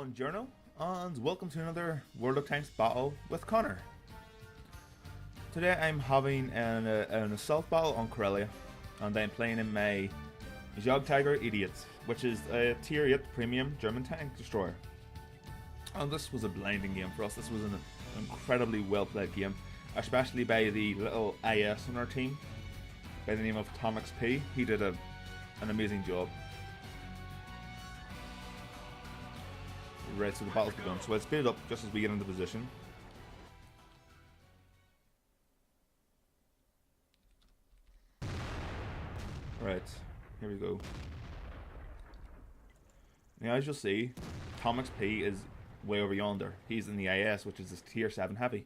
Buongiorno, and welcome to another World of Tanks battle with Connor. Today I'm having an assault battle on Corellia, and I'm playing in my Tiger Idiot, which is a tier 8 premium German tank destroyer. And this was a blinding game for us. This was an incredibly well played game, especially by the little IS on our team by the name of Tom XP. He did an amazing job. Right, so the battle's begun. So let's speed it up just as we get into position. Right, here we go. Now as you'll see, Tom XP is way over yonder. He's in the IS, which is this tier 7 heavy.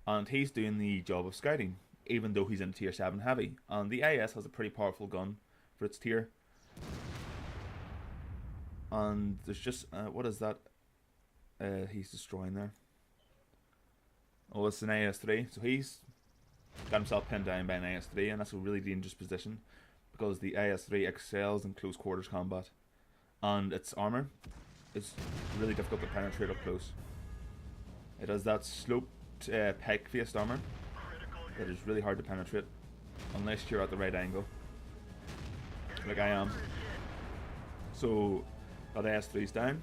And he's doing the job of scouting, even though he's in tier 7 heavy. And the IS has a pretty powerful gun for its tier. And there's just, what is that? He's destroying there. Oh, it's an AS3. So he's got himself pinned down by an AS3, and that's a really dangerous position because the AS3 excels in close quarters combat, and its armor is really difficult to penetrate up close. It has that sloped pike-faced armor that is really hard to penetrate unless you're at the right angle, like I am. So that AS3's down.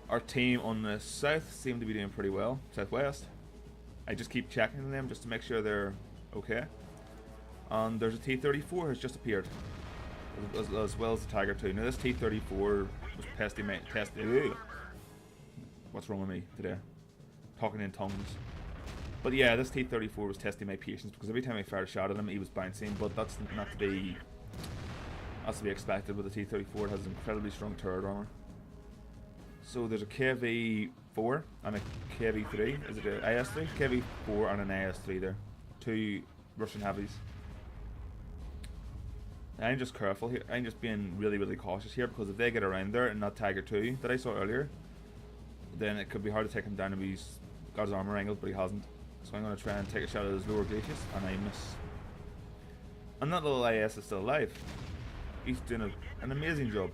Our team on the south seem to be doing pretty well. Southwest. I just keep checking them just to make sure they're okay. And there's a T-34 has just appeared, as well as the Tiger 2. Now this T-34 was testing my what's wrong with me today? Talking in tongues. But yeah, this T-34 was testing my patience because every time I fired a shot at him, he was bouncing. But that's not to be. That's to be expected with the T-34. It has incredibly strong turret armor. So there's a KV4 and a KV3. Is it an IS3? KV4 and an IS3 there. Two Russian heavies. I'm just careful here. I'm just being really cautious here because if they get around there and that Tiger 2 that I saw earlier, then it could be hard to take him down if he's got his armor angled, but he hasn't. So I'm going to try and take a shot at his lower glacis, and I miss. And that little IS is still alive. He's doing an amazing job.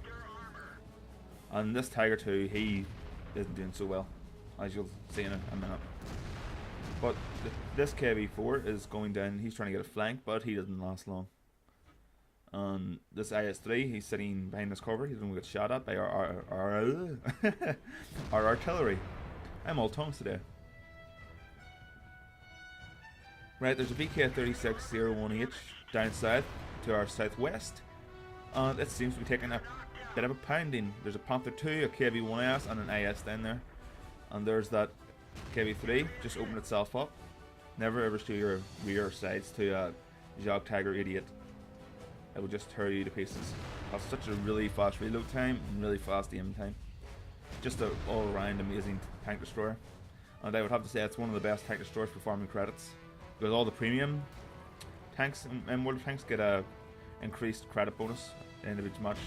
And this Tiger 2, he isn't doing so well, as you'll see in a minute. But this KV4 is going down. He's trying to get a flank, but he doesn't last long. And this IS3, he's sitting behind this cover. He doesn't get shot at by our artillery. I'm all tongues today. Right, there's a VK3601H down south to our southwest. And it seems to be taking a bit of a pounding. There's a Panther 2, a KV1S, and an IS down there. And there's that KV3 just opened itself up. Never ever show your rear sides to a Tiger Idiot. It will just tear you to pieces. Has such a really fast reload time and really fast aim time. Just an all-around amazing tank destroyer. And I would have to say it's one of the best tank destroyers for farming credits, because all the premium tanks in World of Tanks get a increased credit bonus at the end of each match.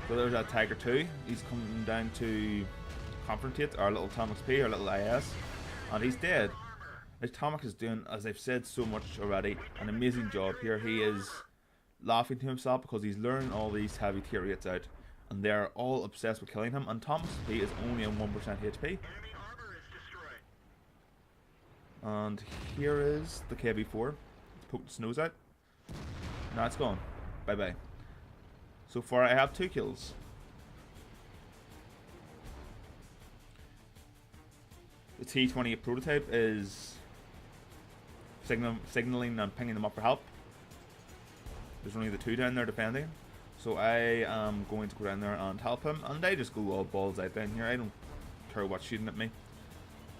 So there's that Tiger 2. He's coming down to confrontate our little Tom XP, our little IS, and he's dead. Atomic is doing, as I've said so much already, an amazing job here. He is laughing to himself because he's luring all these heavy tier 8s out, and they're all obsessed with killing him, and Tom XP is only on 1% HP. And here is the KV4. It's poked its nose out. Now it's gone. Bye bye. So far I have 2 kills. The T-28 prototype is signaling and pinging them up for help. There's only the 2 down there defending. So I am going to go down there and help him, and I just go all balls out down here. I don't care what's shooting at me.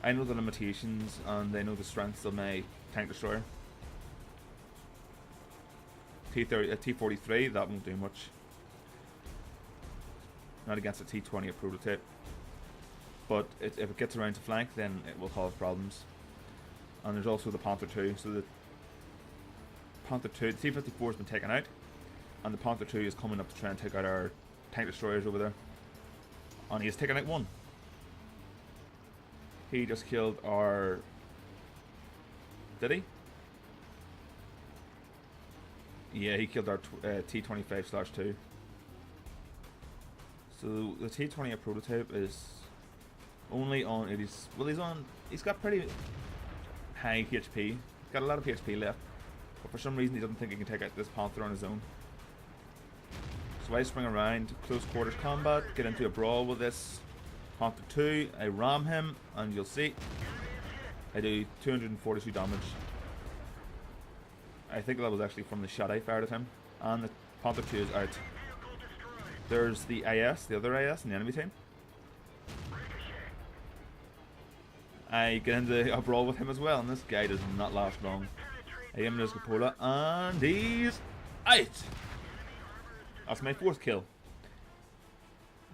I know the limitations and I know the strengths of my tank destroyer. T-43, that won't do much. Not against a T-20 prototype, but if it gets around to flank, then it will cause problems. And there's also the Panther 2. So the Panther 2, the T-54 has been taken out, and the Panther 2 is coming up to try and take out our tank destroyers over there. And he has taken out 1. He just killed our... Did he? Yeah, he killed our T-25/2. So the T-28 prototype is only on 80s. Well, he's got pretty high HP. He's got a lot of HP left, but for some reason he doesn't think he can take out this Panther on his own. So I swing around, close quarters combat, get into a brawl with this Panther 2. I ram him, and you'll see I do 242 damage. I think that was actually from the shot I fired at him, and the Panther 2 is out. There's the AS, the other AS in the enemy team. I get into a brawl with him as well, and this guy does not last long. I aim his cupola, and he's out! That's my 4th kill.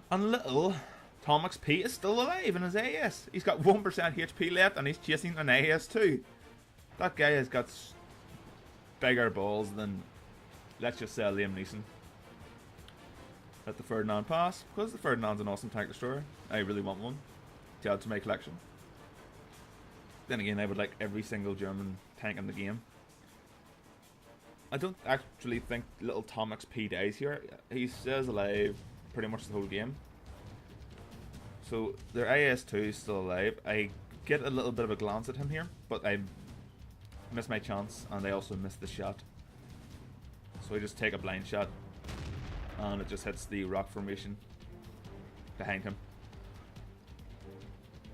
And little Tom XP is still alive in his AS. He's got 1% HP left, and he's chasing an AS too. That guy has got bigger balls than, let's just say, Liam Neeson. Let the Ferdinand pass, because the Ferdinand's an awesome tank destroyer. I really want one to add to my collection. Then again, I would like every single German tank in the game. I don't actually think little Tom XP dies here. He stays alive pretty much the whole game. So their AS2 is still alive. I get a little bit of a glance at him here, but I miss my chance, and I also miss the shot. So I just take a blind shot, and it just hits the rock formation behind him.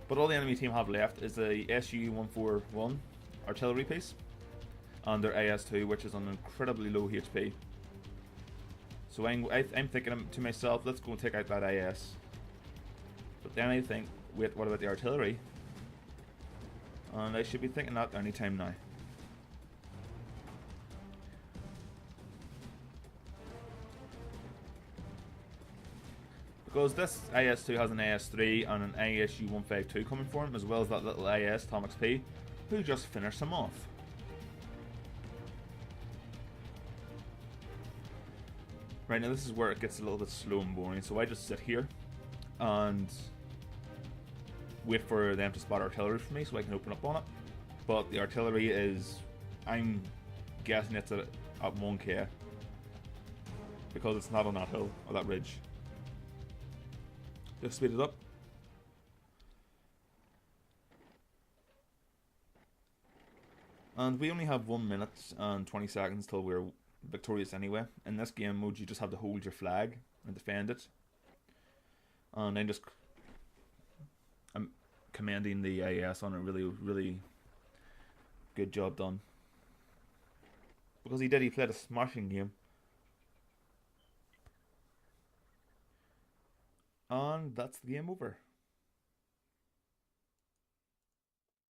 But all the enemy team have left is a SU-141 artillery piece, and their AS2, which is on incredibly low HP. So I'm thinking to myself, let's go and take out that AS. But then I think, wait, what about the artillery? And I should be thinking that any time now. Because this AS2 has an AS3 and an ASU-152 coming for him, as well as that little AS, Tom XP, who just finished him off. Right, now this is where it gets a little bit slow and boring, so I just sit here and wait for them to spot artillery for me so I can open up on it. But the artillery is, I'm guessing it's at 1k, because it's not on that hill or that ridge. Just speed it up. And we only have 1 minute and 20 seconds till we're victorious anyway. In this game mode, you just have to hold your flag and defend it. And I'm commending the AS on a really good job done. Because he played a smashing game. And that's the game over.